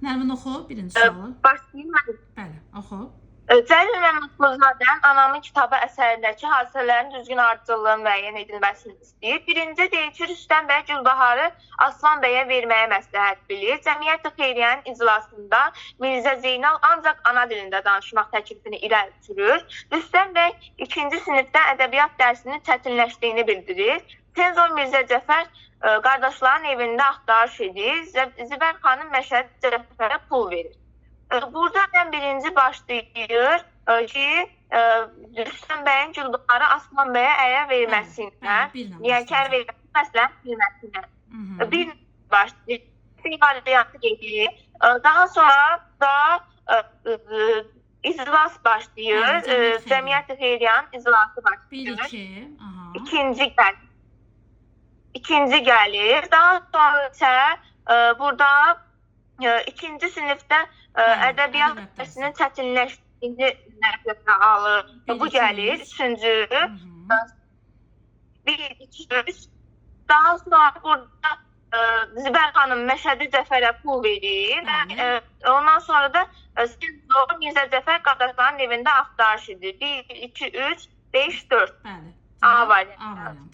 Nərmin oxu birinci sualı. Başlayayım mən. Bəli, oxu. Cəlil Məmmədquluzadənin Anamın kitabı əsərindəki hadisələrin düzgün ardıcıllığının müəyyən edilməsini istəyir. Birinci deyir ki, Rüstəm bəy Gülbaharı Aslan bəyə verməyə məsləhət bilir. Cəmiyyət-i Xeyriyyənin iclasında Mirzə Zeynal ancaq ana dilində danışmaq təklifini irəli sürür. Rüstəm bəy 2-ci sinifdə ədəbiyyat dərsinin çətinləşdiyini bildirir. Tezor Mirzə Cəfər qardaşların evində axtarış edir. Zibər xanım Məşəd Cəfərə pul verir. Burada mən birinci başlayır ki, Rüstəm bəyin Gülbaharı Aslan bəyə əyə verməsinə, yəni ki, verməsinə, məsləhət bilməsinə. Bir başlayır, bir variantı gedir. Daha sonra da iclas başlayır, Cəmiyyət-i Xeyriyyənin iclası başlayır. İkinci gəlir. Daha sonra isə burada ikinci sinifdə ədəbiyyat dərsinin çətinləşdiyini nəzərə alır. Bu gəlir. Üçüncü. Bir, iki, üç. Daha sonra burada Zibər xanım Məşədi Cəfərə pul verir. Ondan sonra da Tezor Mirzə Cəfər qardaşların evində axtarış edir. 1, 2, 3, 5, 4. Bəli. A variantı.